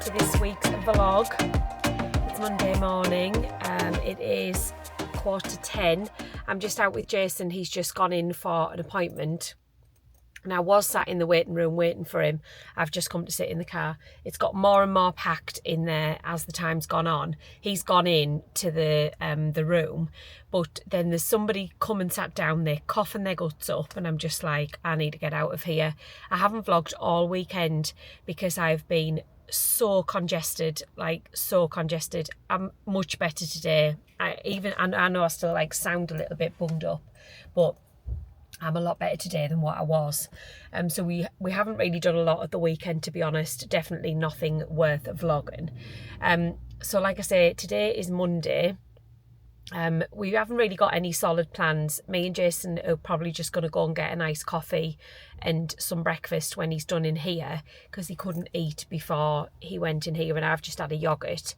to this week's vlog. It's Monday morning, it is 10:15. I'm just out with Jason. He's just gone in for an appointment and I was sat in the waiting room waiting for him. I've just come to sit in the car. It's got more and more packed in there as the time's gone on. He's gone in to the room, but then there's somebody come and sat down there coughing their guts up, and I'm just like, I need to get out of here. I haven't vlogged all weekend because I've been so congested, like so congested. I'm much better today. I know I still like sound a little bit bunged up, but I'm a lot better today than what I was. So we haven't really done a lot of the weekend, to be honest. Definitely nothing worth vlogging. So like I say, today is Monday. We haven't really got any solid plans. Me and Jason are probably just going to go and get a nice coffee and some breakfast when he's done in here, because he couldn't eat before he went in here, and I've just had a yoghurt.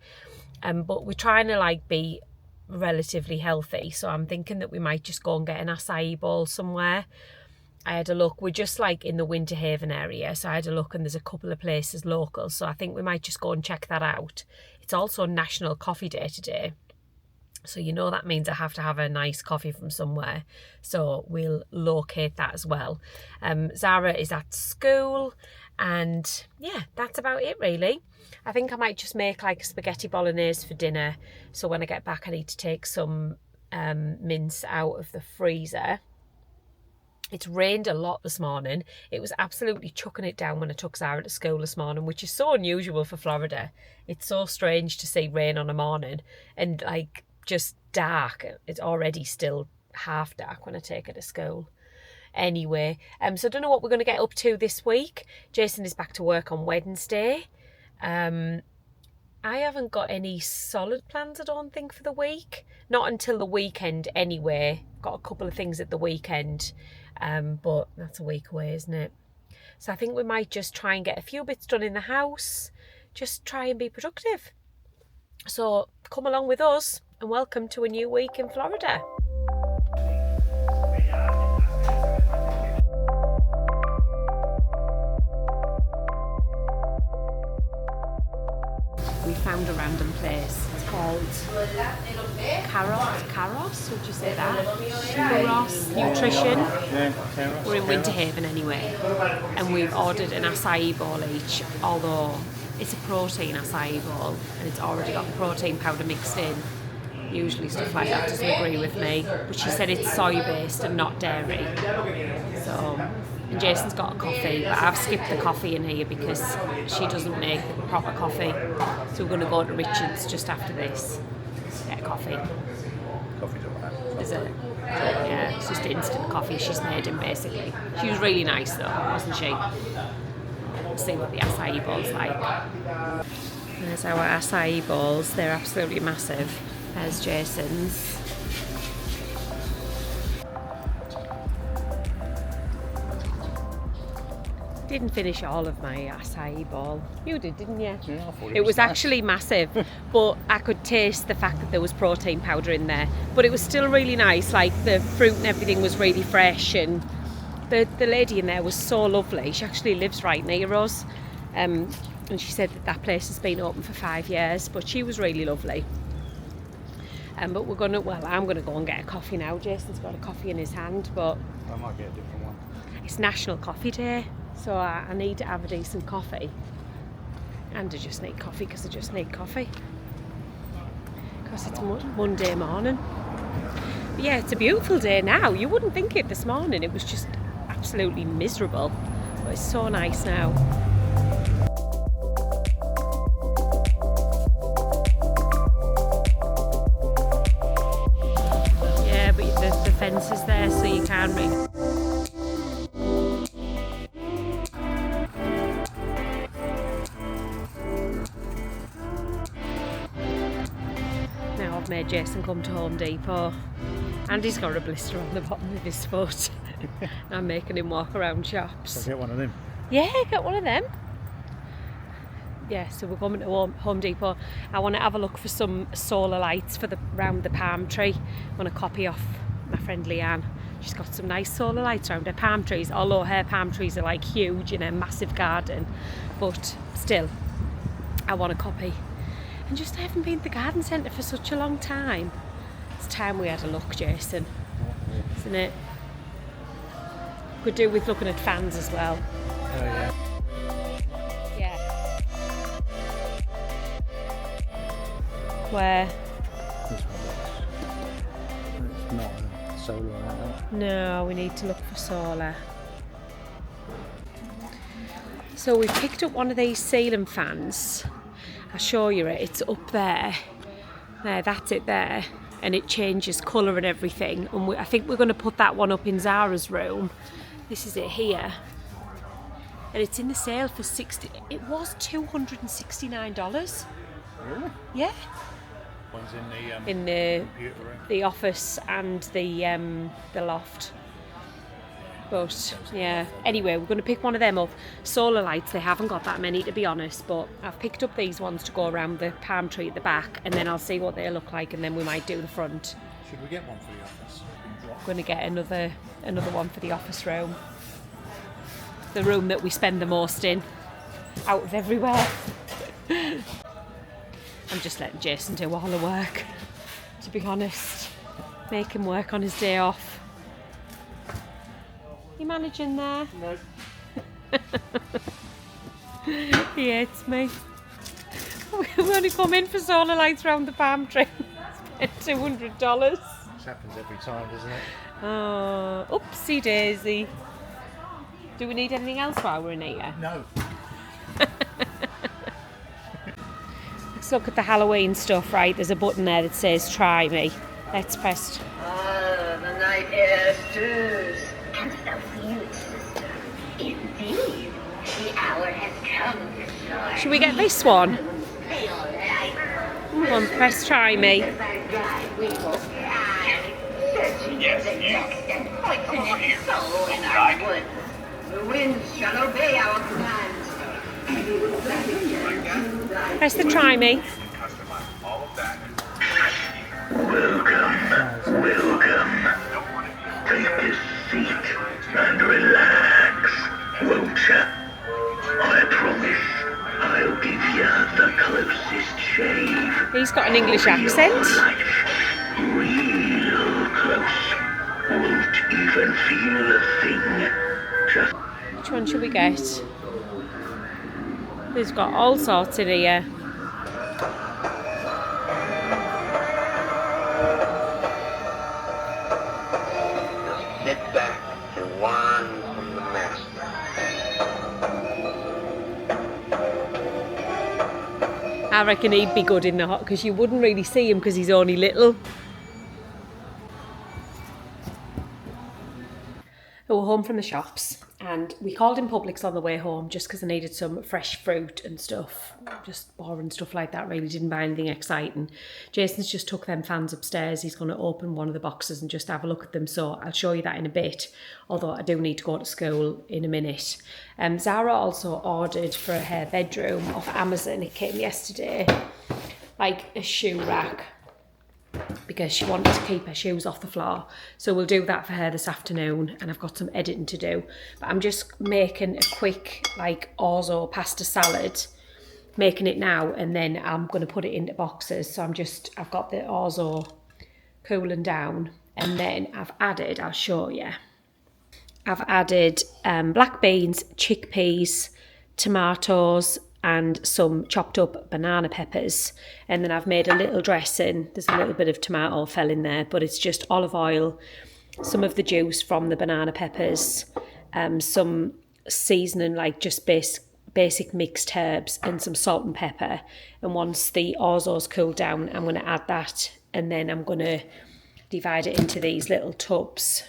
But we're trying to like be relatively healthy, so I'm thinking that we might just go and get an acai bowl somewhere. I had a look, we're just like in the Winter Haven area, so I had a look and there's a couple of places local, so I think we might just go and check that out. It's also National Coffee Day today, so you know that means I have to have a nice coffee from somewhere, so we'll locate that as well. Zara is at school, and yeah, that's about it really. I think I might just make like a spaghetti bolognese for dinner, so when I get back I need to take some mince out of the freezer. It's rained a lot this morning. It was absolutely chucking it down when I took Zara to school this morning, which is so unusual for Florida. It's so strange to see rain on a morning and like just dark. It's already still half dark when I take her to school. Anyway, so I don't know what we're going to get up to this week. Jason is back to work on Wednesday. I haven't got any solid plans, I don't think, for the week. Not until the weekend anyway. Got a couple of things at the weekend, but that's a week away, isn't it? So I think we might just try and get a few bits done in the house. Just try and be productive. So come along with us and welcome to a new week in Florida. We found a random place. It's called Chores, would you say that? Chores Nutrition. Yeah, we're in Winter Haven anyway, and we've ordered an acai bowl each, although it's a protein acai bowl and it's already got protein powder mixed in. Usually stuff like that doesn't agree with me, but she said it's soy based and not dairy. So, and Jason's got a coffee, but I've skipped the coffee in here because she doesn't make the proper coffee. So we're going to go to Richard's just after this, get a coffee. Coffee's alright. Is it? Yeah, it's just instant coffee she's made him basically. She was really nice though, wasn't she? Let's see what the acai bowl's like. There's our acai bowls, they're absolutely massive. There's Jason's. Didn't finish all of my acai bowl. You did, didn't you? Yeah, I thought it was actually massive, but I could taste the fact that there was protein powder in there. But it was still really nice, like the fruit and everything was really fresh, and the lady in there was so lovely. She actually lives right near us, and she said that place has been open for 5 years, but she was really lovely. But I'm gonna go and get a coffee now. Jason's got a coffee in his hand, but I might get a different one. It's National Coffee Day, so I need to have a decent coffee. And I just need coffee because I just need coffee. Because it's Monday morning. But yeah, it's a beautiful day now. You wouldn't think it this morning. It was just absolutely miserable. But it's so nice now. Yeah, but the fence is there so you can't really... I've made Jason come to Home Depot and he's got a blister on the bottom of his foot. I'm making him walk around shops. So get one of them? Yeah, get one of them. Yeah, so we're coming to Home Depot. I want to have a look for some solar lights for around the palm tree. I want to copy off my friend Leanne. She's got some nice solar lights around her palm trees, although her palm trees are like huge in a massive garden, but still I want a copy. And just I haven't been to the garden centre for such a long time. It's time we had a look, Jason. Isn't it? Could do with looking at fans as well. Oh yeah. Yeah. Where? This one looks. It's not a solar like that. No, we need to look for solar. So we picked up one of these ceiling fans. I'll show you it. It's up there. There, that's it there. And it changes colour and everything. And I think we're going to put that one up in Zara's room. This is it here. And it's in the sale for it was $269. Really? Yeah. One's in In the computer room. the office and the loft. But yeah, anyway, we're going to pick one of them up. Solar lights, they haven't got that many to be honest, but I've picked up these ones to go around the palm tree at the back, and then I'll see what they look like, and then we might do the front. Should we get one for the office? I'm going to get another one for the office room. The room that we spend the most in, out of everywhere. I'm just letting Jason do all the work, to be honest. Make him work on his day off. You managing there? No. He hates me. We only come in for solar lights around the palm tree. Spent $200. This happens every time, doesn't it? Oh, oopsie daisy. Do we need anything else while we're in here? No. Let's look at the Halloween stuff, right? There's a button there that says try me. Let's press. Ah, the night air stirs. And so you, sister. Indeed, the hour has come to soar. Should we get this one? Feel life. Come on, press try me. By God, we will fly. Searching for the next and poisonous soul in our woods. The winds shall obey our commands. And we will ravage Press the try me. Welcome. Take a seat and relax, won't ya? I promise I'll give you the closest shave. He's got an English accent. Life. Real close. Won't even feel a thing. Just Which one should we get? There's got all sorts in here. sit back and learn from the master. I reckon he'd be good in the hot because you wouldn't really see him because he's only little. We were home from the shops and we called in Publix on the way home just because I needed some fresh fruit and stuff. Just boring stuff like that, really didn't buy anything exciting. Jason's just took them fans upstairs. He's going to open one of the boxes and just have a look at them. So I'll show you that in a bit, although I do need to go to school in a minute. Zara also ordered for her bedroom off Amazon. It came yesterday, like a shoe rack, because she wanted to keep her shoes off the floor. So we'll do that for her this afternoon, and I've got some editing to do. But I'm just making a quick like orzo pasta salad, making it now, and then I'm going to put it into boxes. So I've got the orzo cooling down, and then I've added, I'll show you, I've added black beans, chickpeas, tomatoes, and some chopped up banana peppers, and then I've made a little dressing. There's a little bit of tomato fell in there, but it's just olive oil, some of the juice from the banana peppers, some seasoning like just basic mixed herbs, and some salt and pepper. And once the orzo's cooled down, I'm going to add that, and then I'm going to divide it into these little tubs.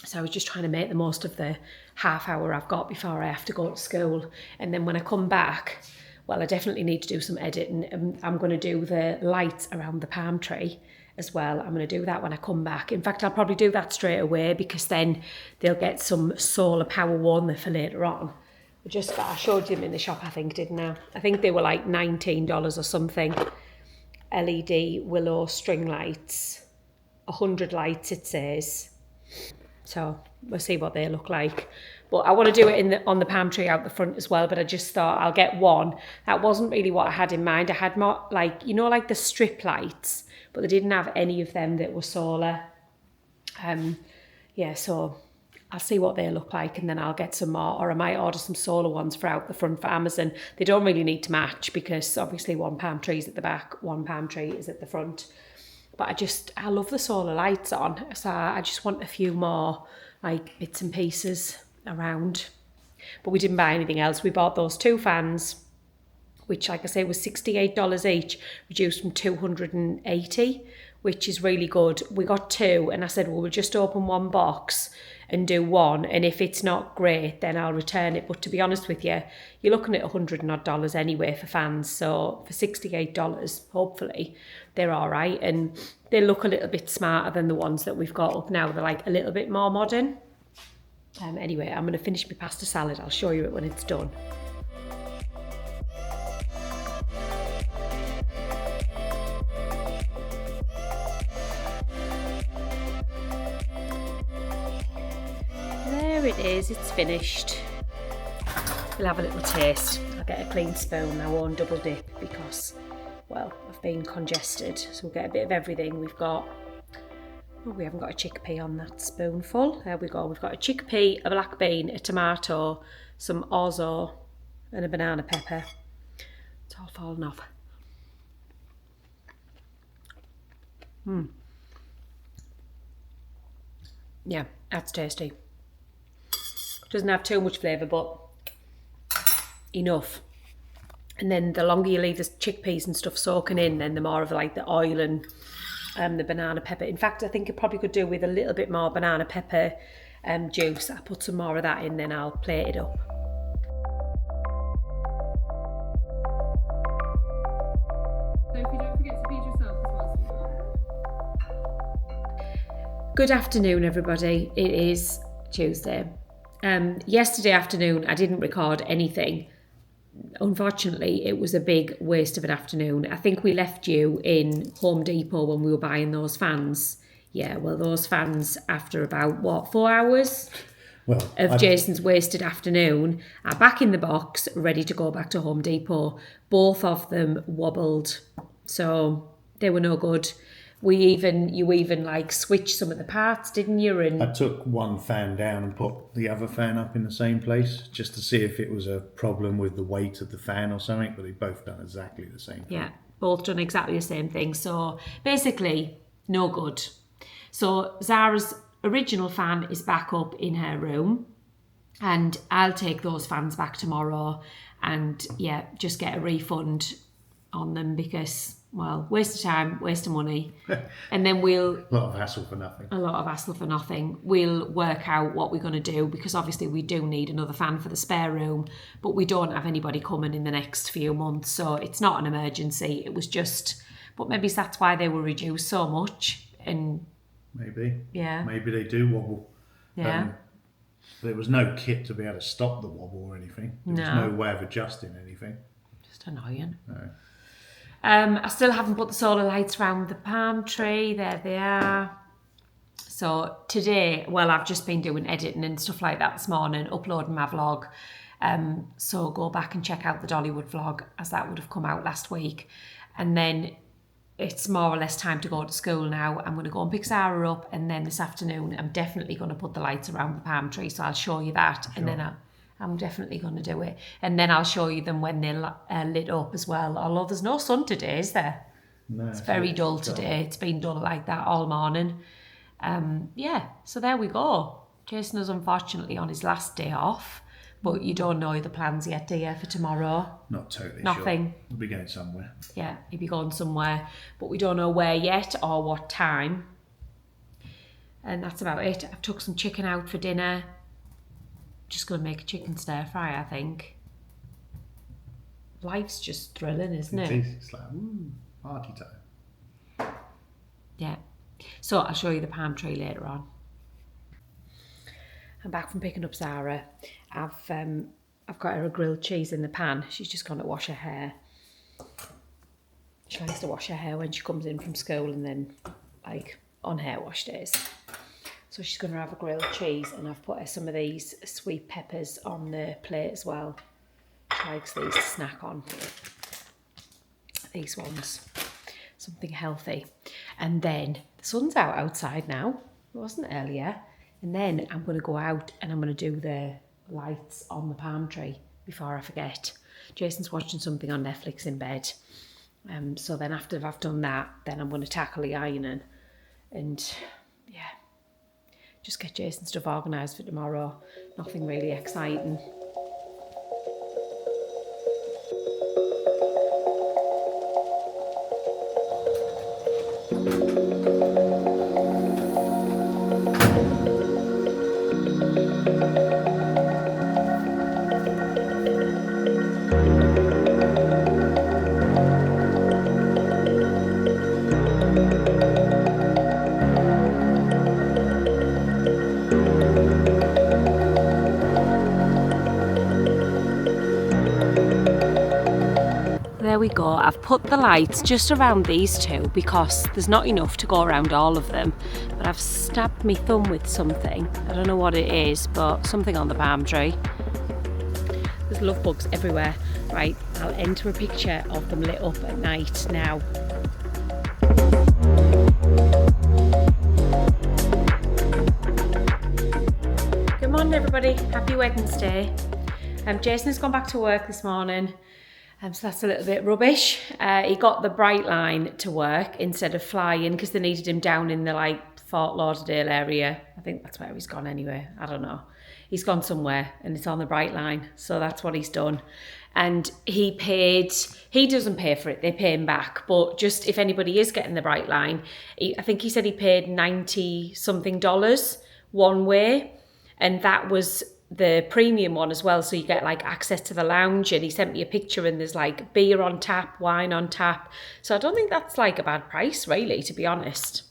So I was just trying to make the most of the half hour I've got before I have to go to school. And then when I come back, well, I definitely need to do some editing. I'm going to do the lights around the palm tree as well. I'm going to do that when I come back. In fact, I'll probably do that straight away because then they'll get some solar power warmer for later on. I showed them in the shop, I think, didn't I? I think they were like $19 or something. LED willow string lights, 100 lights it says. So we'll see what they look like. But I want to do it on the palm tree out the front as well, but I just thought I'll get one. That wasn't really what I had in mind. I had more like, you know, like the strip lights, but they didn't have any of them that were solar. Yeah, so I'll see what they look like and then I'll get some more, or I might order some solar ones for out the front for Amazon. They don't really need to match because obviously one palm tree is at the back, one palm tree is at the front. But I love the solar lights on, so I just want a few more like bits and pieces around. But we didn't buy anything else. We bought those 2 fans, which like I say was $68 each, reduced from $280, which is really good. We got 2 and I said, well, we'll just open one box and do one, and if it's not great then I'll return it. But to be honest with you, you're looking at $100 odd anyway for fans, so for $68 hopefully they're all right, and they look a little bit smarter than the ones that we've got up now. They're like a little bit more modern. Anyway, I'm going to finish my pasta salad. I'll show you it when it's done. There it is, it's finished. We'll have a little taste. I'll get a clean spoon. I won't double dip because, well, I've been congested. So we'll get a bit of everything. We haven't got a chickpea on that spoonful. There we go. We've got a chickpea, a black bean, a tomato, some orzo, and a banana pepper. It's all fallen off. Yeah, that's tasty. Doesn't have too much flavour, but enough. And then the longer you leave the chickpeas and stuff soaking in, then the more of like the oil and the banana pepper. In fact, I think I probably could do with a little bit more banana pepper juice. I'll put some more of that in, then I'll plate it up. So if you don't forget to feed yourself as well. Good afternoon, everybody. It is Tuesday. Yesterday afternoon, I didn't record anything. Unfortunately, it was a big waste of an afternoon. I think we left you in Home Depot when we were buying those fans. Yeah, well, those fans, after about, 4 hours of Jason's wasted afternoon, are back in the box, ready to go back to Home Depot. Both of them wobbled, so they were no good. You even like switched some of the parts, didn't you? And I took one fan down and put the other fan up in the same place just to see if it was a problem with the weight of the fan or something, but they both done exactly the same thing. Yeah, both done exactly the same thing. So basically, no good. So Zara's original fan is back up in her room, and I'll take those fans back tomorrow and yeah, just get a refund on them because, well, waste of time, waste of money. And then A lot of hassle for nothing. We'll work out what we're going to do because obviously we do need another fan for the spare room, but we don't have anybody coming in the next few months, so it's not an emergency. It was just, but maybe that's why they were reduced so much. And maybe. Yeah. Maybe they do wobble. Yeah. There was no kit to be able to stop the wobble or anything. There was no way of adjusting anything. Just annoying. No. I still haven't put the solar lights around the palm tree. There they are. So today, well, I've just been doing editing and stuff like that this morning, uploading my vlog. So go back and check out the Dollywood vlog as that would have come out last week. And then it's more or less time to go to school now. I'm going to go and pick Sarah up, and then this afternoon I'm definitely going to put the lights around the palm tree. So I'll show you that, and then I'm definitely going to do it. And then I'll show you them when they're lit up as well. Although there's no sun today, is there? No, it's very dull today. It's been dull like that all morning. Yeah, so there we go. Jason is unfortunately on his last day off, but you don't know the plans yet, do you, for tomorrow? Not totally Nothing. Sure. We'll be going somewhere. Yeah, he'll be going somewhere, but we don't know where yet or what time. And that's about it. I've took some chicken out for dinner. Just going to make a chicken stir fry, I think. Life's just thrilling, isn't it? It's like, party time. Yeah. So I'll show you the palm tree later on. I'm back from picking up Zara. I've got her a grilled cheese in the pan. She's just gone to wash her hair. She likes to wash her hair when she comes in from school and then like on hair wash days. So she's going to have a grilled cheese, and I've put her some of these sweet peppers on the plate as well. She likes these to snack on. These ones. Something healthy. And then the sun's out outside now. It wasn't earlier. And then I'm going to go out and I'm going to do the lights on the palm tree before I forget. Jason's watching something on Netflix in bed. So then after I've done that, then I'm going to tackle the ironing. And yeah, just get Jason's stuff organised for tomorrow. Nothing really exciting. There we go. I've put the lights just around these two because there's not enough to go around all of them. But I've stabbed my thumb with something. I don't know what it is, but something on the palm tree. There's love bugs everywhere. Right, I'll enter a picture of them lit up at night now. Good morning, everybody. Happy Wednesday. Jason has gone back to work this morning. So that's a little bit rubbish. He got the Bright Line to work instead of flying because they needed him down in the Fort Lauderdale area. I think that's where he's gone anyway. I don't know. He's gone somewhere and it's on the Bright Line. So that's what he's done. And he doesn't pay for it. They pay him back. But just if anybody is getting the Bright Line, I think he said he paid $90 something one way. And that was the premium one as well, so you get access to the lounge, and he sent me a picture and there's beer on tap, wine on tap, so I don't think that's a bad price really, to be honest.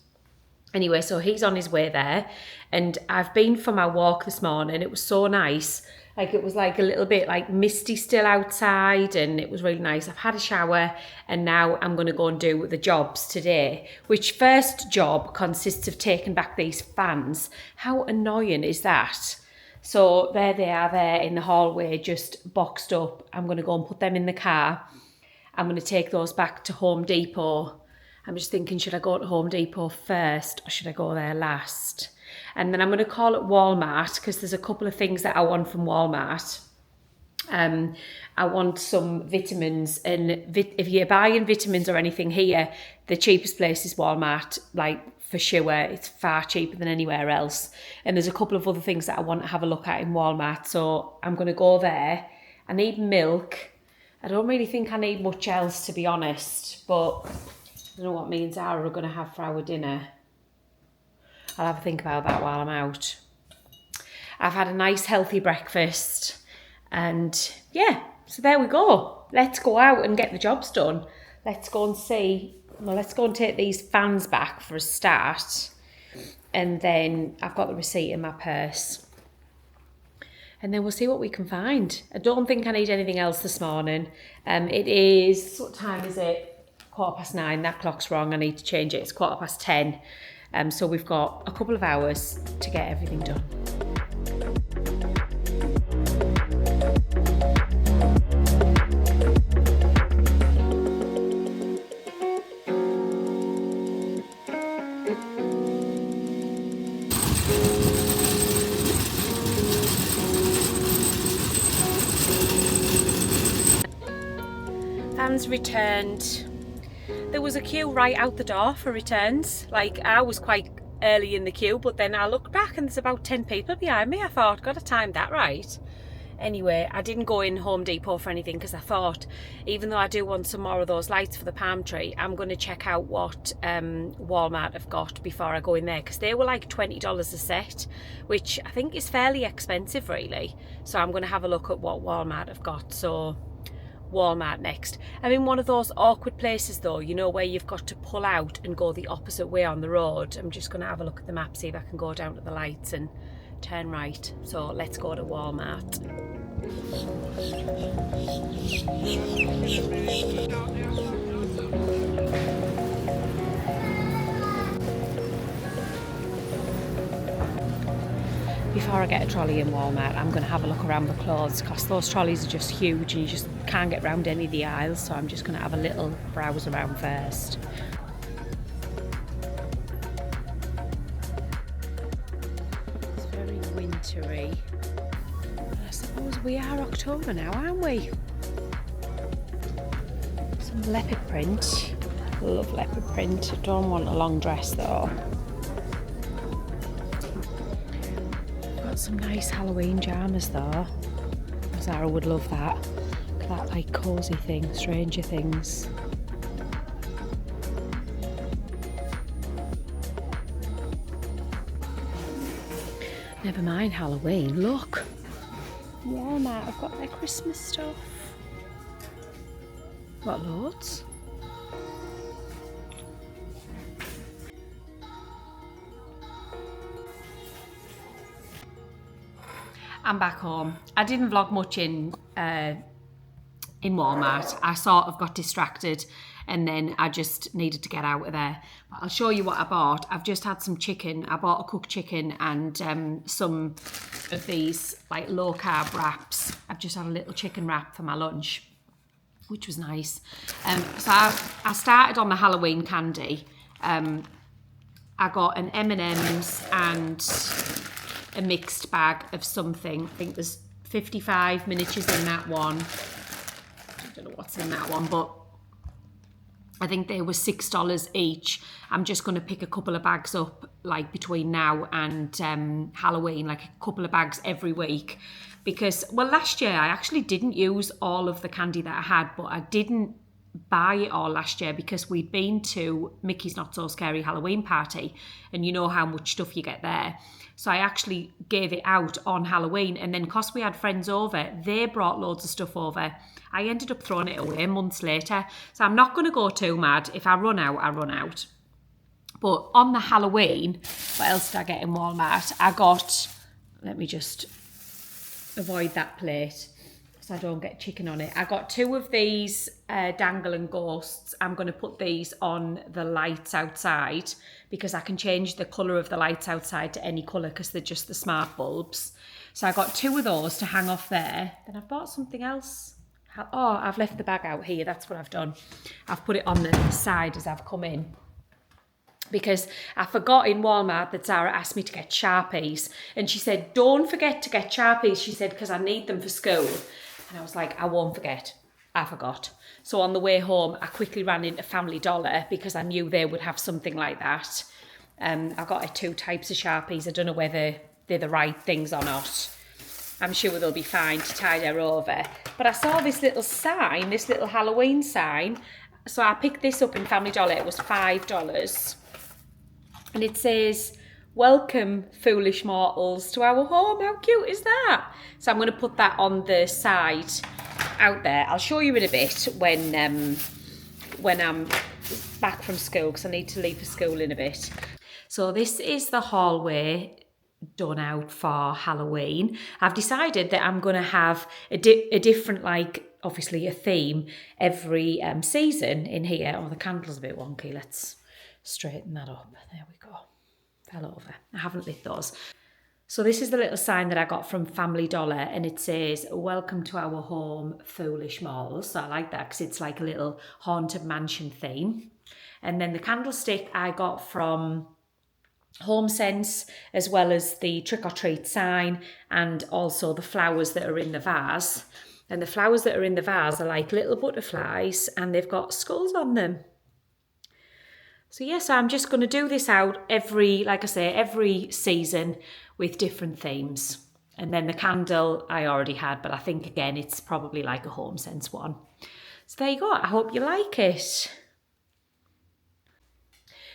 Anyway, so he's on his way there, and I've been for my walk this morning. It was so nice. It was a little bit misty still outside, and it was really nice. I've had a shower and now I'm going to go and do the jobs today, which first job consists of taking back these fans. How annoying is that? So there they are there in the hallway, just boxed up. I'm going to go and put them in the car. I'm going to take those back to Home Depot. I'm just thinking, should I go to Home Depot first or should I go there last? And then I'm going to call it Walmart because there's a couple of things that I want from Walmart. I want some vitamins, and if you're buying vitamins or anything here, the cheapest place is Walmart, for sure. It's far cheaper than anywhere else. And there's a couple of other things that I want to have a look at in Walmart, so I'm going to go there. I need milk. I don't really think I need much else, to be honest, but I don't know what me and Zara are going to have for our dinner. I'll have a think about that while I'm out. I've had a nice healthy breakfast, and yeah, so there we go. Let's go out and get the jobs done. Let's go and take these fans back for a start, and then I've got the receipt in my purse, and then we'll see what we can find. I don't think I need anything else this morning. It is, what time is it? 9:15. That clock's wrong. I need to change it. It's 10:15. So we've got a couple of hours to get everything done. Vans returned. There was a queue right out the door for returns. I was quite early in the queue, but then I looked back and there's about 10 people behind me. I thought, God, I timed that right. Anyway, I didn't go in Home Depot for anything because I thought, even though I do want some more of those lights for the palm tree, I'm going to check out what Walmart have got before I go in there, because they were $20 a set, which I think is fairly expensive really. So I'm going to have a look at what Walmart have got. So Walmart next. I'm in one of those awkward places though, where you've got to pull out and go the opposite way on the road. I'm just going to have a look at the map, see if I can go down to the lights and turn right. So let's go to Walmart. before I get a trolley in Walmart, I'm going to have a look around the clothes because those trolleys are just huge and you just can't get round any of the aisles, so I'm just going to have a little browse around first. It's very wintry. I suppose we are October now, aren't we? Some leopard print. Love leopard print. Don't want a long dress though. Got some nice Halloween pyjamas though. Zara would love that. Look at that like cosy thing, Stranger Things. Never mind Halloween, look. Walmart, I've got their Christmas stuff. Got loads. I'm back home. I didn't vlog much in Walmart. I sort of got distracted and then I just needed to get out of there. But I'll show you what I bought. I've just had some chicken. I bought a cooked chicken and some of these like low carb wraps. I've just had a little chicken wrap for my lunch, which was nice. So I started on the Halloween candy. I got an M&M's and a mixed bag of something. I think there's 55 miniatures in that one. I don't know what's in that one, but I think they were $6 each. I'm just going to pick a couple of bags up like between now and Halloween, like a couple of bags every week. Because, well, last year I actually didn't use all of the candy that I had, but I didn't buy it all last year because we'd been to Mickey's Not So Scary Halloween party and you know how much stuff you get there. So I actually gave it out on Halloween, and then because we had friends over, they brought loads of stuff over. I ended up throwing it away months later. So I'm not going to go too mad. If I run out, I run out. But on the Halloween, what else did I get in Walmart? I got, let me just avoid that plate so I don't get chicken on it. I got 2 of these dangling ghosts. I'm going to put these on the lights outside because I can change the colour of the lights outside to any colour because they're just the smart bulbs. So I got 2 of those to hang off there. Then I've bought something else. Oh, I've left the bag out here. That's what I've done. I've put it on the side as I've come in. Because I forgot in Walmart that Zara asked me to get Sharpies. And she said, don't forget to get Sharpies. She said, because I need them for school. And I was like, I won't forget. I forgot. So on the way home, I quickly ran into Family Dollar because I knew they would have something like that. I got 2 types of Sharpies. I don't know whether they're the right things or not. I'm sure they'll be fine to tide her over. But I saw this little sign, this little Halloween sign. So I picked this up in Family Dollar. It was $5. And it says, welcome, foolish mortals, to our home. How cute is that? So I'm going to put that on the side out there. I'll show you in a bit when I'm back from school because I need to leave for school in a bit. So this is the hallway done out for Halloween. I've decided that I'm going to have a different, like, obviously a theme every season in here. Oh, the candle's a bit wonky. Let's straighten that up. There we go. Fell over. I haven't lit those. So this is the little sign that I got from Family Dollar and it says, welcome to our home, foolish mortals. So I like that because it's like a little haunted mansion theme. And then the candlestick I got from Home Sense, as well as the trick or treat sign and also the flowers that are in the vase. And the flowers that are in the vase are like little butterflies and they've got skulls on them. So yes, I'm just going to do this out every season with different themes. And then the candle I already had, but I think again, it's probably like a Home Sense one. So there you go. I hope you like it.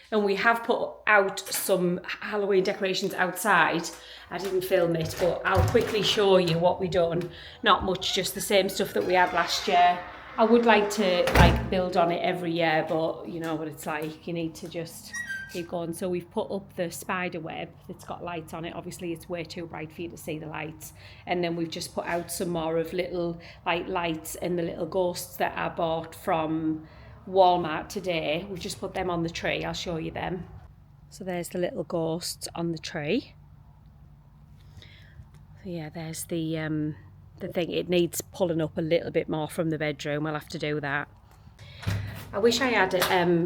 And we have put out some Halloween decorations outside. I didn't film it, but I'll quickly show you what we done. Not much, just the same stuff that we had last year. I would like to build on it every year, but you know what it's like. You need to just keep going. So we've put up the spider web that's got lights on it. Obviously it's way too bright for you to see the lights. And then we've just put out some more of little lights and the little ghosts that I bought from Walmart today. We've just put them on the tree. I'll show you them. So there's the little ghosts on the tree. yeah, there's the thing. It needs pulling up a little bit more from the bedroom. I'll have to do that. I wish I had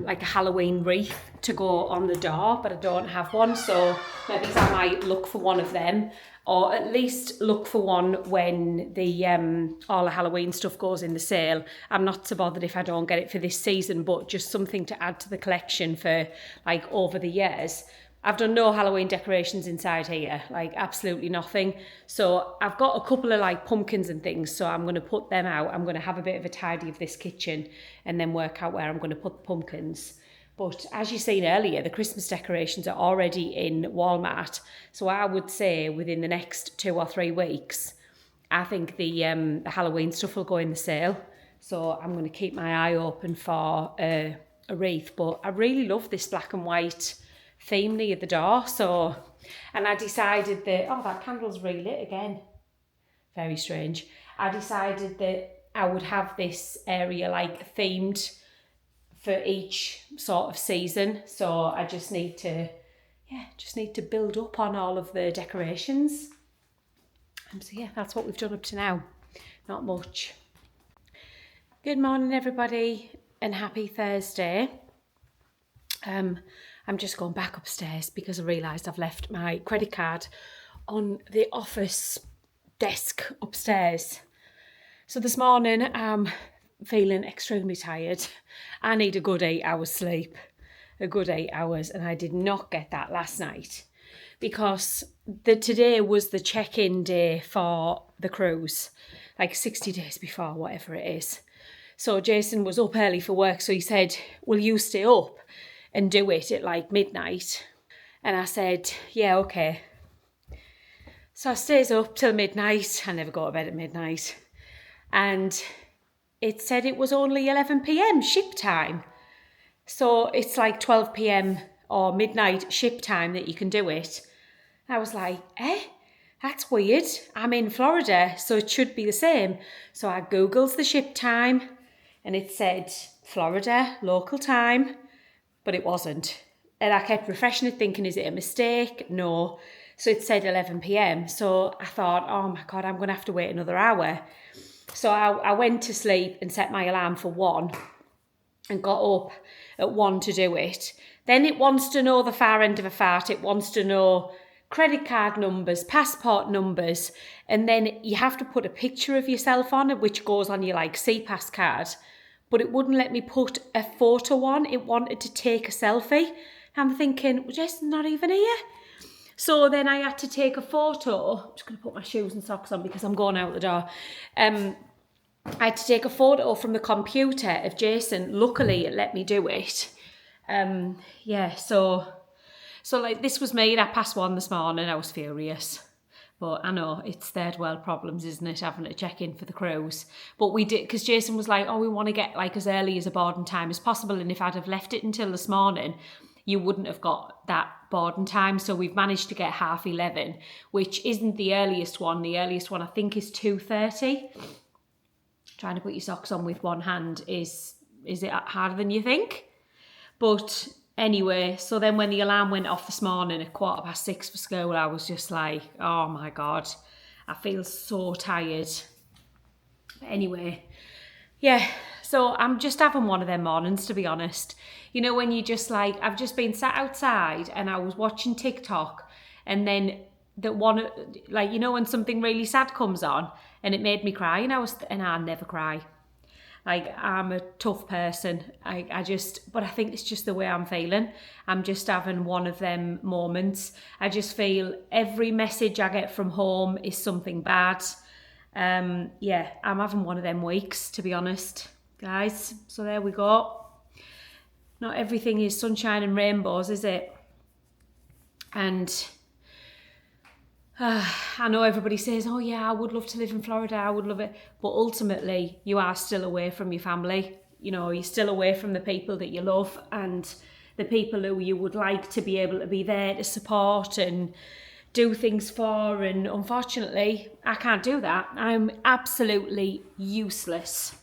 like a Halloween wreath to go on the door, but I don't have one, so maybe I might look for one of them, or at least look for one when the all the Halloween stuff goes in the sale. I'm not so bothered if I don't get it for this season, but just something to add to the collection for like over the years. I've done no Halloween decorations inside here, like absolutely nothing. So I've got a couple of like pumpkins and things, so I'm going to put them out. I'm going to have a bit of a tidy of this kitchen and then work out where I'm going to put the pumpkins. But as you've seen earlier, the Christmas decorations are already in Walmart. So I would say within the next 2 or 3 weeks, I think the Halloween stuff will go in the sale. So I'm going to keep my eye open for a wreath. But I really love this black and white theme near the door. So, and I decided that, oh, that candle's relit again. Very strange. I decided that I would have this area like themed for each sort of season. So I just need to build up on all of the decorations. And so yeah, that's what we've done up to now. Not much. Good morning, everybody, and happy Thursday. I'm just going back upstairs because I realised I've left my credit card on the office desk upstairs. So this morning I'm feeling extremely tired. I need a good 8 hours sleep, a good 8 hours, and I did not get that last night because today was the check-in day for the cruise, like 60 days before, whatever it is. So Jason was up early for work, so he said, will you stay up and do it at like midnight? And I said, yeah, okay. So I stays up till midnight. I never go to bed at midnight. And it said it was only 11 p.m. ship time. So it's like 12 p.m. or midnight ship time that you can do it. I was like, that's weird. I'm in Florida, so it should be the same. So I Googled the ship time and it said Florida, local time. But it wasn't. And I kept refreshing it thinking, is it a mistake? No. So it said 11 p.m. So I thought, oh my God, I'm going to have to wait another hour. So I went to sleep and set my alarm for 1 and got up at 1 to do it. Then it wants to know the far end of a fart. It wants to know credit card numbers, passport numbers. And then you have to put a picture of yourself on it, which goes on your like CPAS card. But it wouldn't let me put a photo on. It wanted to take a selfie. I'm thinking, well, Jason's not even here. So then I had to take a photo. I'm just going to put my shoes and socks on because I'm going out the door. I had to take a photo from the computer of Jason. Luckily, it let me do it. So like this was me at 1:30 this morning. I was furious. But I know it's third world problems, isn't it, having to check in for the cruise. But we did, because Jason was like, oh, we want to get like as early as a boarding time as possible. And if I'd have left it until this morning, you wouldn't have got that boarding time. So we've managed to get 11:30, which isn't the earliest one. The earliest one I think is 2:30. Trying to put your socks on with one hand is it harder than you think? But anyway, so then when the alarm went off this morning at 6:15 for school, I was just like, oh my God, I feel so tired. But anyway, yeah, so I'm just having one of them mornings, to be honest. You know, when you just like, I've just been sat outside and I was watching TikTok and then that one, like, you know, when something really sad comes on and it made me cry and I never cry. Like, I'm a tough person. But I think it's just the way I'm feeling. I'm just having one of them moments. I just feel every message I get from home is something bad. I'm having one of them weeks, to be honest, guys. So there we go. Not everything is sunshine and rainbows, is it? And I know everybody says, oh yeah, I would love to live in Florida, I would love it. But ultimately, you are still away from your family. You know, you're still away from the people that you love and the people who you would like to be able to be there to support and do things for. And unfortunately, I can't do that. I'm absolutely useless.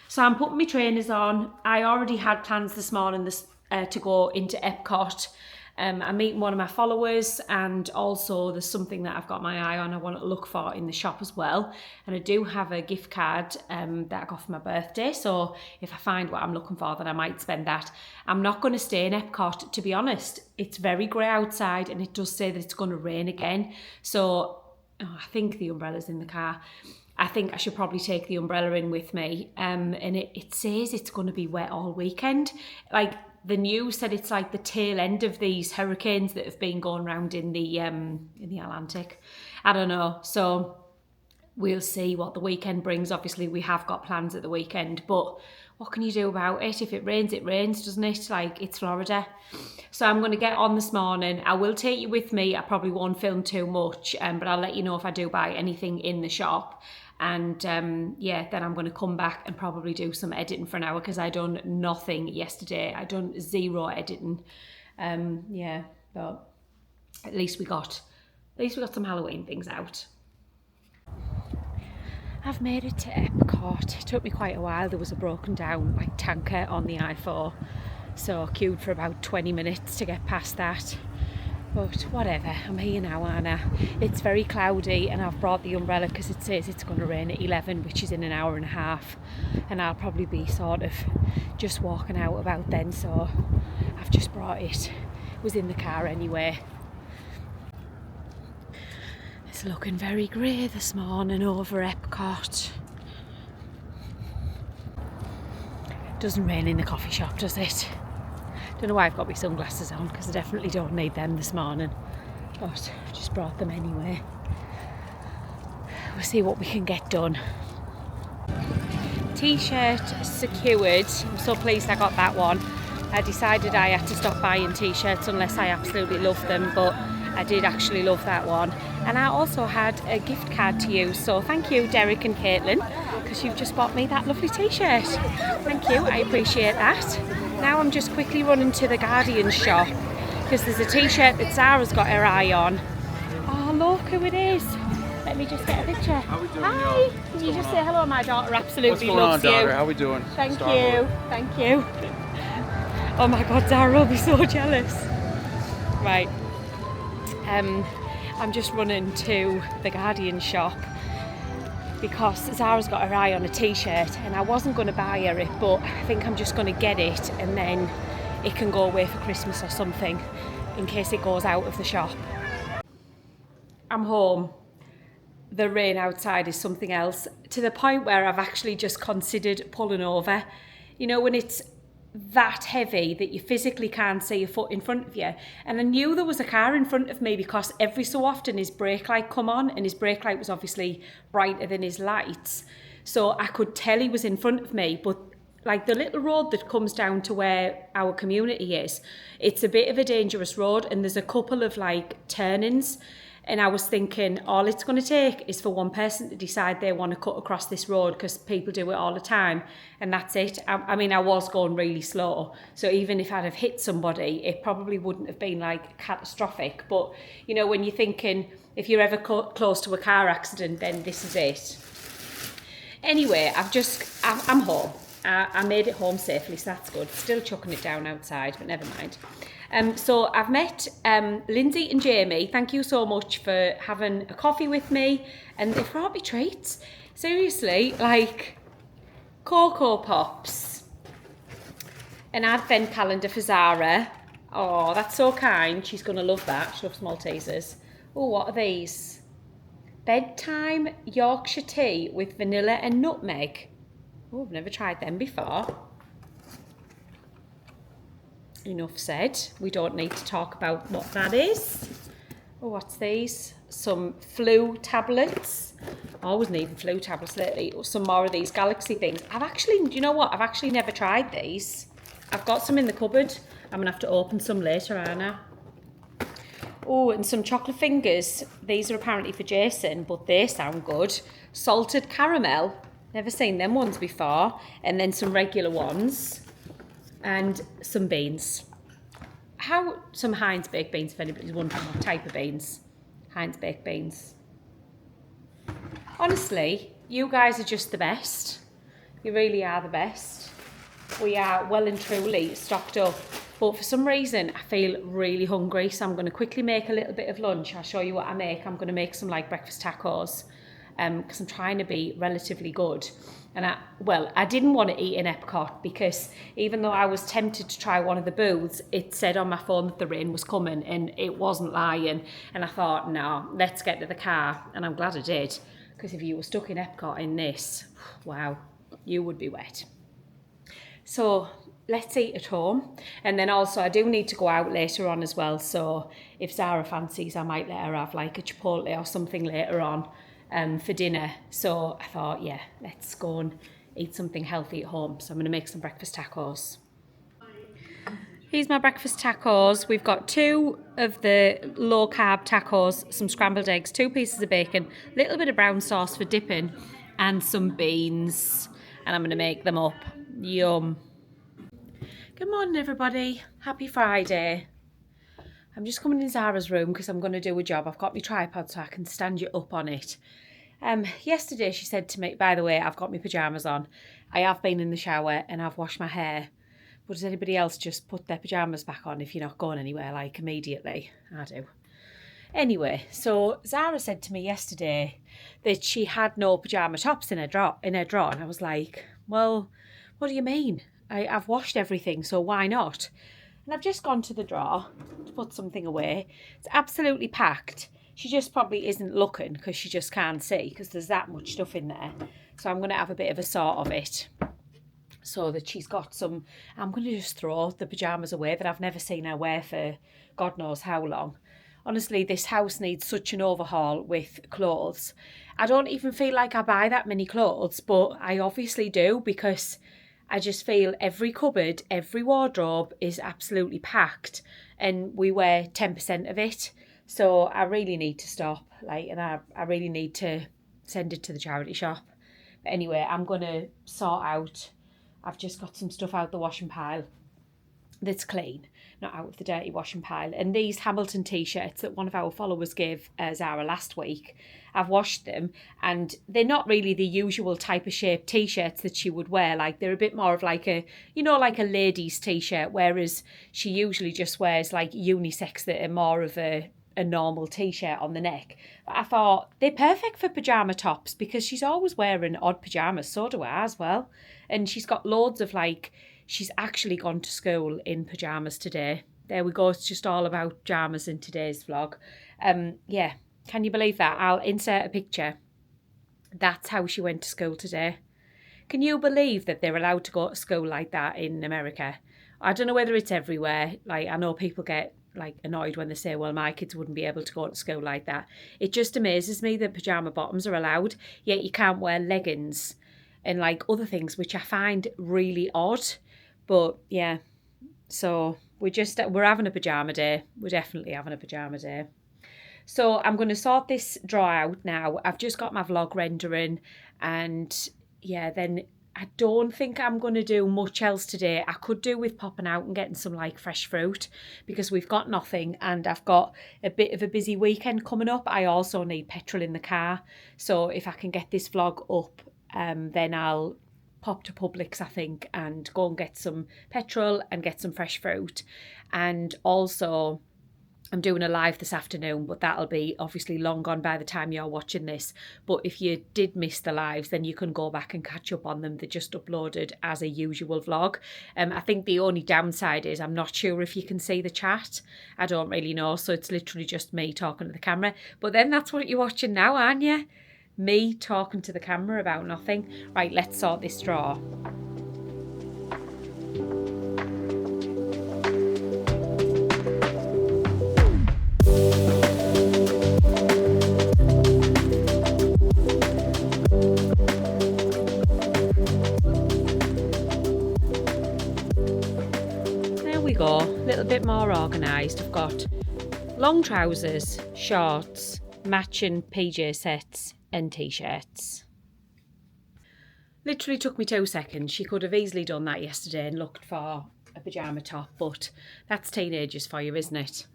So I'm putting my trainers on. I already had plans this morning to go into Epcot. I'm meeting one of my followers, and also there's something that I've got my eye on I want to look for in the shop as well. And I do have a gift card that I got for my birthday, so if I find what I'm looking for, then I might spend that. I'm not going to stay in Epcot, to be honest. It's very grey outside, and it does say that it's going to rain again. So I think the umbrella's in the car. I think I should probably take the umbrella in with me. And it says it's going to be wet all weekend. Like, the news said it's like the tail end of these hurricanes that have been going around in the Atlantic. I don't know. So we'll see what the weekend brings. Obviously, we have got plans at the weekend, but what can you do about it? If it rains, doesn't it? Like, it's Florida. So I'm going to get on this morning. I will take you with me. I probably won't film too much, but I'll let you know if I do buy anything in the shop. And yeah, then I'm going to come back and probably do some editing for an hour, because I done nothing yesterday. I done zero editing. Yeah, but at least we got some Halloween things out. I've made it to Epcot. It took me quite a while. There was a broken down like tanker on the I-4, so I queued for about 20 minutes to get past that. But whatever, I'm here now, Anna. It's very cloudy, and I've brought the umbrella because it says it's going to rain at 11, which is in an hour and a half. And I'll probably be sort of just walking out about then, so I've just brought it. It was in the car anyway. It's looking very grey this morning over Epcot. Doesn't rain in the coffee shop, does it? Don't know why I've got my sunglasses on, because I definitely don't need them this morning, but I just brought them anyway. We'll see what we can get done. T-shirt secured. I'm so pleased I got that one. I decided I had to stop buying t-shirts unless I absolutely love them, but I did actually love that one. And I also had a gift card to use, so thank you, Derek and Caitlin, because you've just bought me that lovely t-shirt. Thank you, I appreciate that. Now I'm just quickly running to the Guardian shop, because there's a t-shirt that Zara's got her eye on. Oh, look who it is. Let me just get a picture. How we doing, Hi. y'all? Can you just say hello? My daughter absolutely What's going loves on, you. daughter? How we doing? Thank you. Thank you. Oh my God, Zara will be so jealous. Right. I'm just running to the Guardian shop because Zara's got her eye on a t-shirt, and I wasn't going to buy her it, but I think I'm just going to get it, and then it can go away for Christmas or something in case it goes out of the shop. I'm home. The rain outside is something else, to the point where I've actually just considered pulling over. You know, when it's that heavy that you physically can't see a foot in front of you. And I knew there was a car in front of me because every so often his brake light come on, and his brake light was obviously brighter than his lights. So I could tell he was in front of me, but like the little road that comes down to where our community is, it's a bit of a dangerous road, and there's a couple of like turnings. And I was thinking, all it's going to take is for one person to decide they want to cut across this road, because people do it all the time, and that's it. I mean, I was going really slow, so even if I'd have hit somebody, it probably wouldn't have been like catastrophic. But you know, when you're thinking, if you're ever close to a car accident, then this is it. Anyway, I'm home. I made it home safely, so that's good. Still chucking it down outside, but never mind. So I've met Lindsay and Jamie. Thank you so much for having a coffee with me, and they've brought me treats. Seriously, like Cocoa Pops, an advent calendar for Zara. Oh, that's so kind. She's going to love that. She loves Maltesers. Oh, what are these? Bedtime Yorkshire tea with vanilla and nutmeg. Oh, I've never tried them before. Enough said. We don't need to talk about what that is. Oh, what's these? Some flu tablets. I always need flu tablets lately. Or some more of these Galaxy things. Do you know what? I've actually never tried these. I've got some in the cupboard. I'm going to have to open some later, Anna. Oh, and some chocolate fingers. These are apparently for Jason, but they sound good. Salted caramel. Never seen them ones before. And then some regular ones. And some beans. Some Heinz baked beans, if anybody's wondering what type of beans. Heinz baked beans. Honestly, you guys are just the best. You really are the best. We are well and truly stocked up But for some reason, I feel really hungry, so I'm going to quickly make a little bit of lunch. I'll show you what I make. I'm going to make some like breakfast tacos because I'm trying to be relatively good. And I didn't want to eat in Epcot because even though I was tempted to try one of the booths, it said on my phone that the rain was coming and it wasn't lying. And I thought, no, let's get to the car. And I'm glad I did, because if you were stuck in Epcot in this, wow, you would be wet. So let's eat at home. And then also I do need to go out later on as well. So if Zara fancies, I might let her have like a Chipotle or something later on for dinner. So I thought, yeah, let's go and eat something healthy at home. So I'm going to make some breakfast tacos. Here's my breakfast tacos. We've got 2 of the low carb tacos, some scrambled eggs, 2 pieces of bacon, a little bit of brown sauce for dipping, and some beans. And I'm going to make them up. Yum. Good morning, everybody. Happy Friday. I'm just coming in Zara's room because I'm going to do a job. I've got my tripod so I can stand you up on it. Yesterday she said to me, by the way, I've got my pyjamas on. I have been in the shower and I've washed my hair. But does anybody else just put their pyjamas back on if you're not going anywhere, like immediately? I do. Anyway, so Zara said to me yesterday that she had no pyjama tops in her drawer, and I was like, well, what do you mean? I've washed everything, so why not? And I've just gone to the drawer to put something away. It's absolutely packed. She just probably isn't looking because she just can't see because there's that much stuff in there. So I'm going to have a bit of a sort of it so that she's got some. I'm going to just throw the pyjamas away that I've never seen her wear for God knows how long. Honestly, this house needs such an overhaul with clothes. I don't even feel like I buy that many clothes, but I obviously do because I just feel every cupboard, every wardrobe is absolutely packed and we wear 10% of it. So I really need to stop, and I really need to send it to the charity shop. But anyway, I'm going to sort out. I've just got some stuff out the washing pile that's clean, not out of the dirty washing pile. And these Hamilton t-shirts that one of our followers gave Zara last week, I've washed them and they're not really the usual type of shape t-shirts that she would wear. Like they're a bit more of like a, like a lady's t-shirt, whereas she usually just wears like unisex that are more of a normal t-shirt on the neck. But I thought they're perfect for pyjama tops because she's always wearing odd pyjamas. So do I as well. And she's got loads of she's actually gone to school in pyjamas today. There we go. It's just all about pyjamas in today's vlog. Yeah, can you believe that? I'll insert a picture. That's how she went to school today. Can you believe that they're allowed to go to school like that in America? I don't know whether it's everywhere. I know people get annoyed when they say, well, my kids wouldn't be able to go to school like that. It just amazes me that pyjama bottoms are allowed, yet you can't wear leggings and other things, which I find really odd. But yeah, so we're having a pyjama day. We're definitely having a pyjama day. So I'm going to sort this drawer out now. I've just got my vlog rendering and yeah, then I don't think I'm going to do much else today. I could do with popping out and getting some fresh fruit because we've got nothing and I've got a bit of a busy weekend coming up. I also need petrol in the car. So if I can get this vlog up, then I'll pop to Publix, I think, and go and get some petrol and get some fresh fruit. And also I'm doing a live this afternoon, but that'll be obviously long gone by the time you're watching this. But if you did miss the lives, then you can go back and catch up on them. They're just uploaded as a usual vlog. I think the only downside is I'm not sure if you can see the chat. I don't really know. So it's literally just me talking to the camera. But then that's what you're watching now, aren't you? Me talking to the camera about nothing. Right, let's sort this drawer. Go a little bit more organised. I've got long trousers, shorts, matching PJ sets and t-shirts. Literally took me 2 seconds. She could have easily done that yesterday and looked for a pyjama top, but that's teenagers for you, isn't it?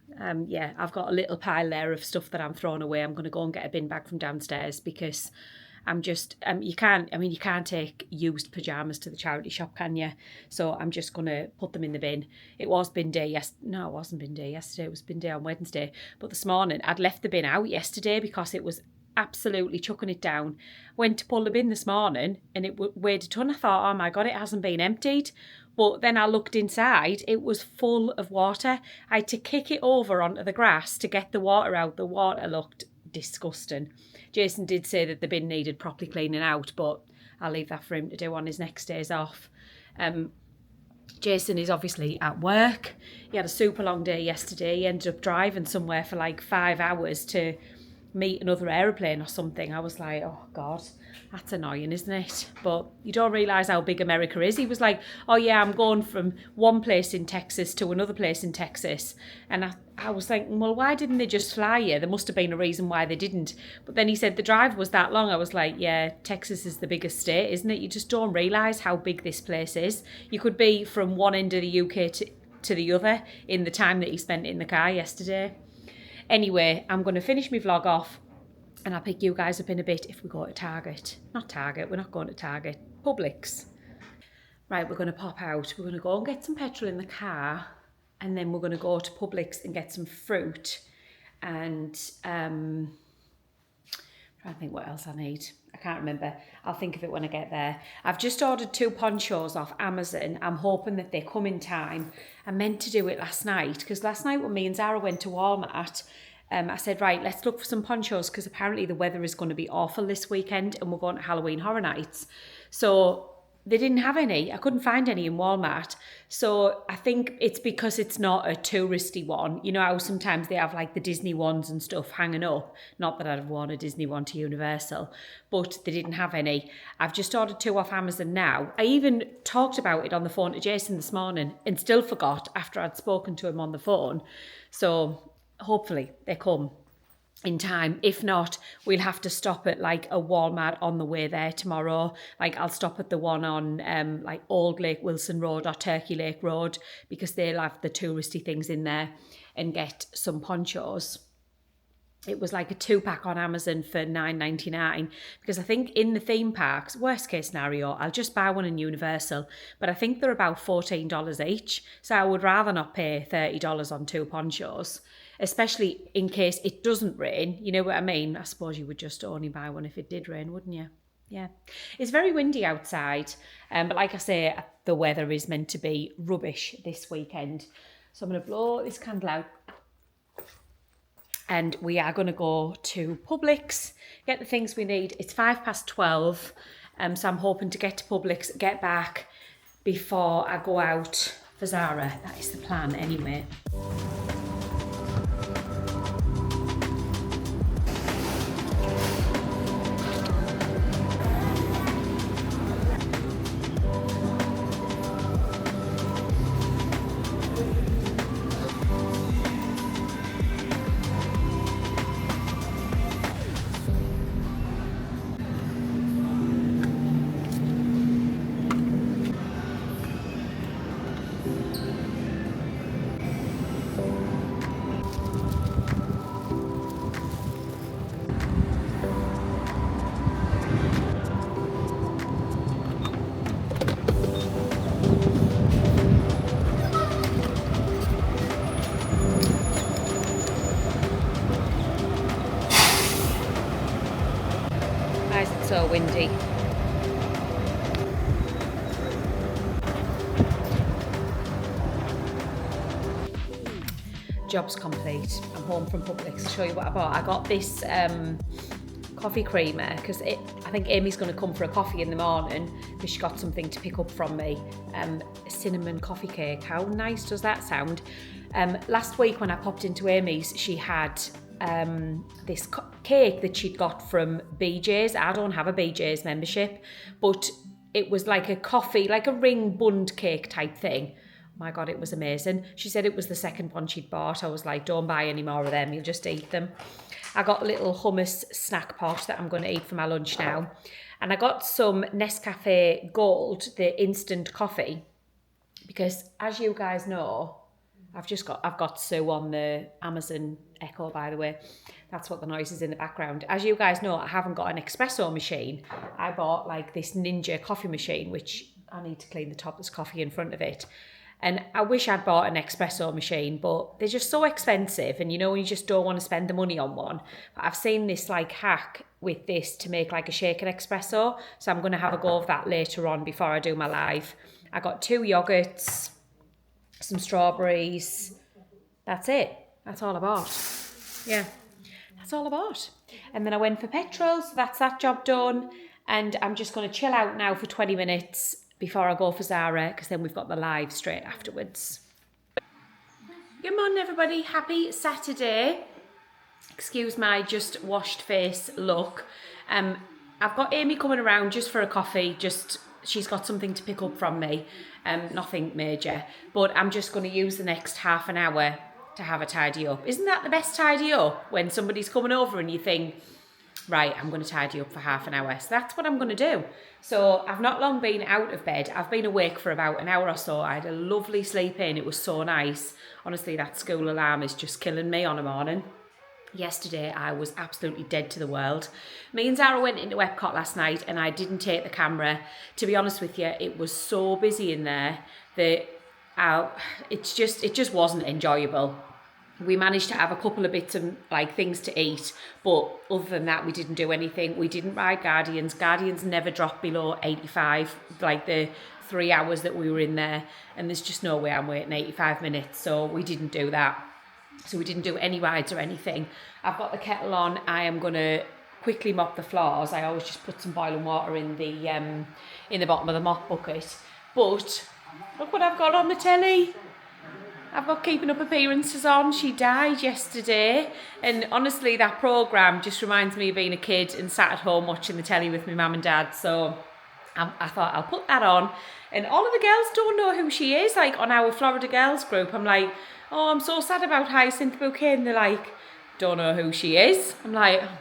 Yeah, I've got a little pile there of stuff that I'm throwing away. I'm going to go and get a bin bag from downstairs because you can't take used pyjamas to the charity shop, can you? So I'm just going to put them in the bin. It was bin day no, it wasn't bin day yesterday, it was bin day on Wednesday. But this morning, I'd left the bin out yesterday because it was absolutely chucking it down. Went to pull the bin this morning and it weighed a ton. I thought, oh my God, it hasn't been emptied. But then I looked inside, it was full of water. I had to kick it over onto the grass to get the water out. The water looked disgusting. Jason did say that the bin needed properly cleaning out, but I'll leave that for him to do on his next days off. Jason is obviously at work. He had a super long day yesterday. He ended up driving somewhere for like 5 hours to meet another aeroplane or something. I was like, oh God, that's annoying, isn't it? But you don't realise how big America is. He was like, oh yeah, I'm going from one place in Texas to another place in Texas. And I was thinking, well, why didn't they just fly you? There must have been a reason why they didn't. But then he said the drive was that long. I was like, yeah, Texas is the biggest state, isn't it? You just don't realise how big this place is. You could be from one end of the UK to the other in the time that he spent in the car yesterday. Anyway, I'm going to finish my vlog off and I'll pick you guys up in a bit if we go to Target. Not Target, we're not going to Target. Publix. Right, we're going to pop out. We're going to go and get some petrol in the car and then we're going to go to Publix and get some fruit and trying to think what else I need. I can't remember. I'll think of it when I get there. I've just ordered 2 ponchos off Amazon. I'm hoping that they come in time. I meant to do it last night because last night when me and Zara went to Walmart, I said, right, let's look for some ponchos because apparently the weather is going to be awful this weekend and we're going to Halloween Horror Nights. So they didn't have any. I couldn't find any in Walmart. So I think it's because it's not a touristy one. You know how sometimes they have like the Disney ones and stuff hanging up. Not that I'd have worn a Disney one to Universal, but they didn't have any. I've just ordered 2 off Amazon now. I even talked about it on the phone to Jason this morning and still forgot after I'd spoken to him on the phone. So hopefully they come in time. If not, we'll have to stop at like a Walmart on the way there tomorrow. Like I'll stop at the one on like Old Lake Wilson Road or Turkey Lake Road because they'll have the touristy things in there and get some ponchos. It was like a 2-pack on Amazon for $9.99 because I think in the theme parks, worst case scenario, I'll just buy one in Universal, but I think they're about $14 each. So I would rather not pay $30 on 2 ponchos, especially in case it doesn't rain. You know what I mean? I suppose you would just only buy one if it did rain, wouldn't you? Yeah. It's very windy outside, but like I say, the weather is meant to be rubbish this weekend. So I'm going to blow this candle out. And we are going to go to Publix, get the things we need. It's 12:05, so I'm hoping to get to Publix, get back before I go out for Zara. That is the plan anyway. So windy. Job's complete. I'm home from Publix. I'll show you what I bought. I got this coffee creamer because I think Amy's going to come for a coffee in the morning because she got something to pick up from me. Cinnamon coffee cake. How nice does that sound? Last week when I popped into Amy's, she had this cake that she'd got from BJ's. I don't have a BJ's membership, but it was like a coffee, like a ring bund cake type thing. Oh my God, it was amazing. She said it was the second one she'd bought. I was like, don't buy any more of them, you'll just eat them. I got a little hummus snack pot that I'm going to eat for my lunch now. And I got some Nescafe Gold, the instant coffee, because as you guys know, I've got Sue on the Amazon echo, by the way. That's what the noise is in the background. As you guys know, I haven't got an espresso machine. I bought like this Ninja coffee machine, which I need to clean the top. There's coffee in front of it. And I wish I'd bought an espresso machine, but they're just so expensive. And you know, you just don't want to spend the money on one. But I've seen this like hack with this to make like a shaken espresso. So I'm going to have a go of that later on before I do my live. I got 2 yogurts, some strawberries. That's it. That's all I bought. Yeah, that's all I bought. And then I went for petrol, so that's that job done. And I'm just going to chill out now for 20 minutes before I go for Zara, because then we've got the live straight afterwards. Good morning, everybody. Happy Saturday. Excuse my just washed face look. I've got Amy coming around just for a coffee. She's got something to pick up from me. Nothing major. But I'm just going to use the next half an hour to have a tidy up. Isn't that the best tidy up? When somebody's coming over and you think, right, I'm going to tidy up for half an hour. So that's what I'm going to do. So I've not long been out of bed. I've been awake for about an hour or so. I had a lovely sleep in. It was so nice. Honestly, that school alarm is just killing me on a morning. Yesterday, I was absolutely dead to the world. Me and Zara went into Epcot last night and I didn't take the camera. To be honest with you, it was so busy in there that it just wasn't enjoyable. We managed to have a couple of bits of like things to eat, but other than that, we didn't do anything. We didn't ride Guardians. Guardians never dropped below 85, like the 3 hours that we were in there, and there's just no way I'm waiting 85 minutes, so we didn't do that. So we didn't do any rides or anything. I've got the kettle on. I am going to quickly mop the floors. I always just put some boiling water in the bottom of the mop bucket. But look what I've got on the telly. I've got Keeping Up Appearances on. She died yesterday. And honestly, that programme just reminds me of being a kid and sat at home watching the telly with my mum and dad. So I thought I'll put that on. And all of the girls don't know who she is. Like on our Florida Girls group, I'm like, oh, I'm so sad about Hyacinth Bouquet. And they're like, don't know who she is. I'm like, oh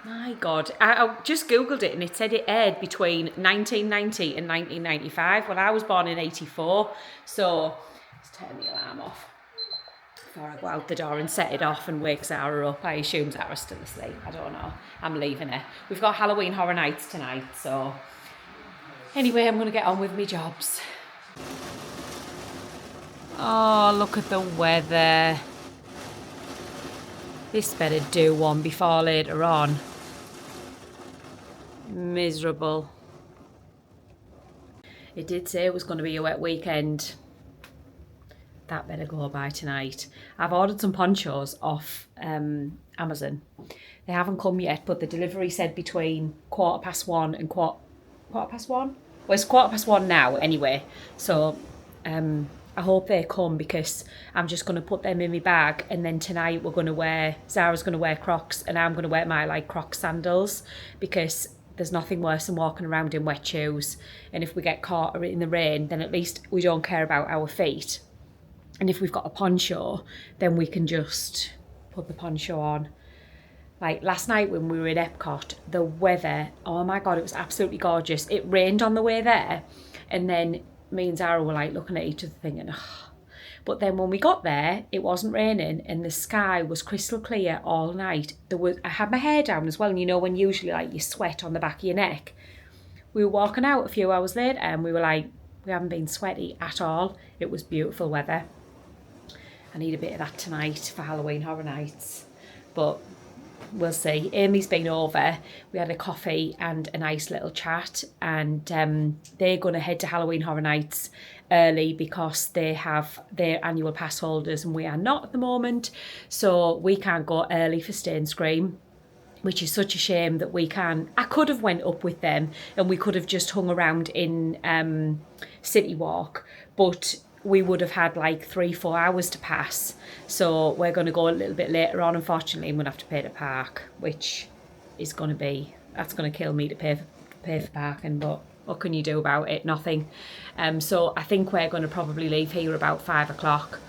my God. I just Googled it and it said it aired between 1990 and 1995. Well, I was born in 84. So let's turn the alarm off before I go out the door and set it off and wake Zara up. I assume Zara's still asleep. I don't know. I'm leaving her. We've got Halloween Horror Nights tonight. So anyway, I'm going to get on with my jobs. Oh, look at the weather. This better do one before later on. Miserable. It did say it was going to be a wet weekend. That better go by tonight. I've ordered some ponchos off Amazon. They haven't come yet, but the delivery said between 1:15 and quarter past one? Well, it's 1:15 now anyway. So I hope they come because I'm just going to put them in my bag, and then tonight Zara's going to wear Crocs and I'm going to wear my like Crocs sandals, because there's nothing worse than walking around in wet shoes. And if we get caught in the rain, then at least we don't care about our feet. And if we've got a poncho, then we can just put the poncho on. Like last night when we were in Epcot, the weather, oh my God, it was absolutely gorgeous. It rained on the way there, and then me and Zara were like looking at each other thinking, oh. But then when we got there, it wasn't raining and the sky was crystal clear all night. I had my hair down as well, and you know when usually like you sweat on the back of your neck. We were walking out a few hours later and we were like, we haven't been sweaty at all. It was beautiful weather. I need a bit of that tonight for Halloween Horror Nights, but we'll see. Amy's been over. We had a coffee and a nice little chat, and they're going to head to Halloween Horror Nights early because they have their annual pass holders and we are not at the moment, so we can't go early for Stay and Scream, which is such a shame that we can. I could have went up with them and we could have just hung around in City Walk, but we would have had like 3-4 hours to pass. So we're going to go a little bit later on. Unfortunately, I'm going to have to pay to park, which is going to be, that's going to kill me to pay for parking, but what can you do about it? Nothing. So I think we're going to probably leave here about 5 o'clock.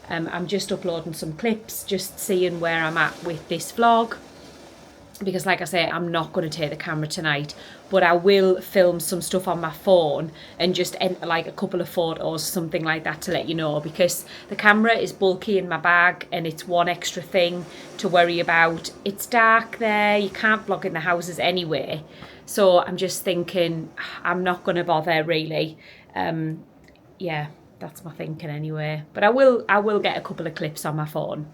I'm just uploading some clips, just seeing where I'm at with this vlog. because like I say, I'm not going to take the camera tonight, but I will film some stuff on my phone and just enter like a couple of photos, something like that, to let you know, because the camera is bulky in my bag and it's one extra thing to worry about. It's dark there, you can't vlog in the houses anyway, so I'm just thinking I'm not going to bother really. Yeah, that's my thinking anyway, but I will get a couple of clips on my phone.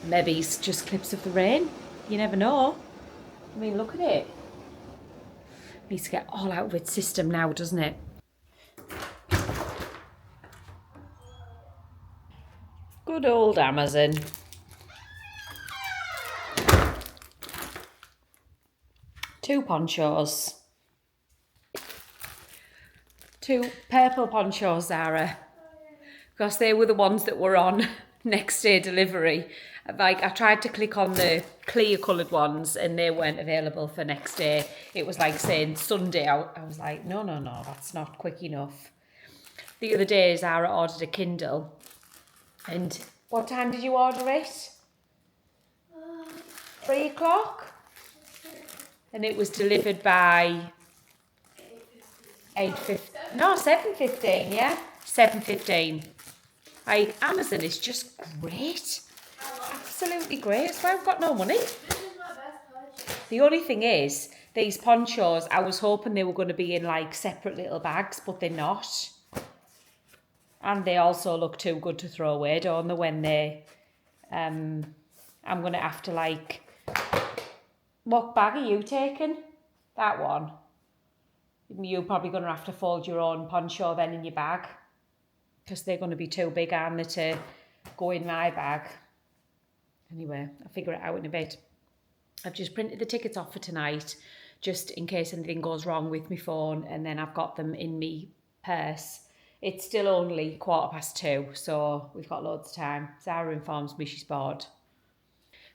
Maybe it's just clips of the rain. You never know. I mean, look at it. Needs to get all out of its system now, doesn't it? Good old Amazon. Two ponchos. Two purple ponchos, Zara. Because they were the ones that were on next day delivery. Like, I tried to click on the clear coloured ones and they weren't available for next day. It was like saying Sunday. I was like, no, that's not quick enough. The other day, Zara ordered a Kindle. And what time did you order it? 3 o'clock? And it was delivered by 8:50. No, 7:15, yeah? 7:15. Like, Amazon is just great. Absolutely great. That's why I've got no money. The only thing is, these ponchos, I was hoping they were going to be in like separate little bags, but they're not. And they also look too good to throw away, don't they, when they... I'm going to have to like... What bag are you taking? That one. You're probably going to have to fold your own poncho then in your bag, because they're going to be too big, aren't they, to go in my bag. Anyway, I'll figure it out in a bit. I've just printed the tickets off for tonight, just in case anything goes wrong with my phone, and then I've got them in my purse. It's still only 2:15, so we've got loads of time. Zara informs me she's bored.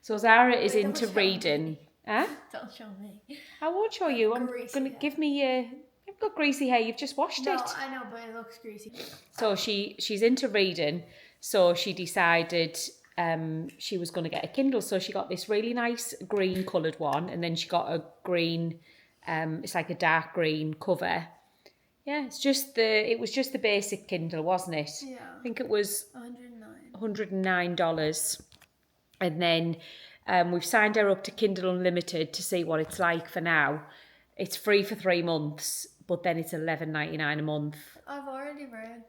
So Zara is into reading. Huh? Don't show me. I won't show you. I'm going to give me a... You've got greasy hair, you've just washed it. No, I know, but it looks greasy. So she's into reading, so she decided she was going to get a Kindle. So she got this really nice green coloured one, and then she got a green, it's like a dark green cover. Yeah, it was just the basic Kindle, wasn't it? Yeah. I think it was $109. And then we've signed her up to Kindle Unlimited to see what it's like for now. It's free for 3 months, but then it's $11.99 a month. I've already read.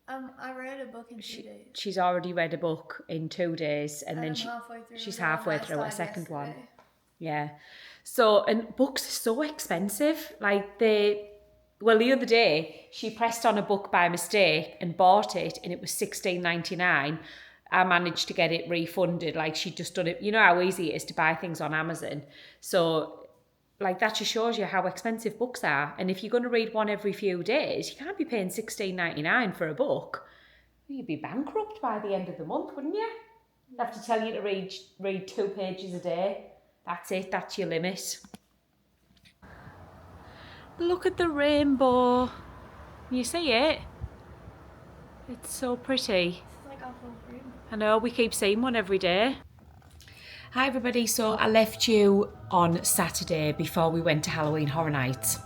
I read a book in 2 days. She's already read a book in 2 days, and then she's halfway through her second one. Yeah. So, and books are so expensive. Like the other day she pressed on a book by mistake and bought it, and it was $16.99. I managed to get it refunded. Like, she'd just done it. You know how easy it is to buy things on Amazon. So, like, that just shows you how expensive books are. And if you're going to read one every few days, you can't be paying $16.99 for a book. You'd be bankrupt by the end of the month, wouldn't you? I'd have to tell you to read 2 pages a day. That's it. That's your limit. Look at the rainbow. You see it? It's so pretty. It's like off of room. I know, we keep seeing one every day. Hi everybody, so I left you on Saturday before we went to Halloween Horror Nights.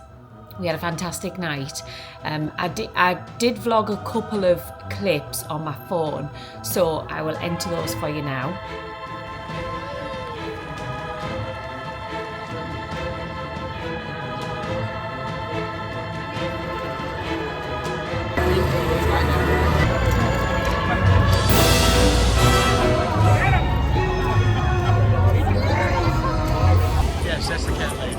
We had a fantastic night. I did vlog a couple of clips on my phone, so I will enter those for you now. That's the cat lady.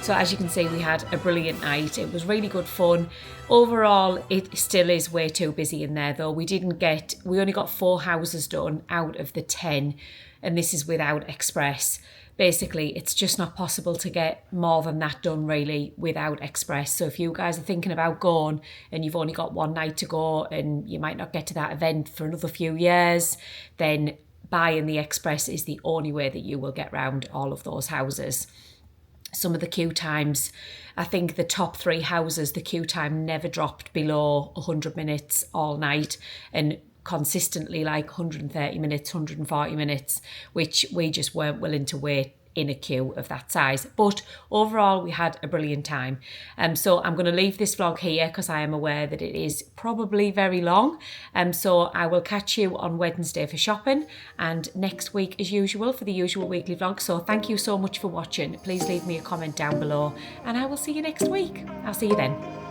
So as you can see, we had a brilliant night. It was really good fun. Overall, it still is way too busy in there though. We only got 4 houses done out of the 10, and this is without express. Basically, it's just not possible to get more than that done really without express. So if you guys are thinking about going and you've only got one night to go and you might not get to that event for another few years, then buying the express is the only way that you will get round all of those houses. Some of the queue times, I think the top 3 houses, the queue time never dropped below 100 minutes all night, and consistently like 130 minutes, 140 minutes, which we just weren't willing to wait in a queue of that size. But overall, we had a brilliant time. So I'm going to leave this vlog here because I am aware that it is probably very long. So I will catch you on Wednesday for shopping, and next week as usual for the usual weekly vlog. So thank you so much for watching. Please leave me a comment down below and I will see you next week. I'll see you then.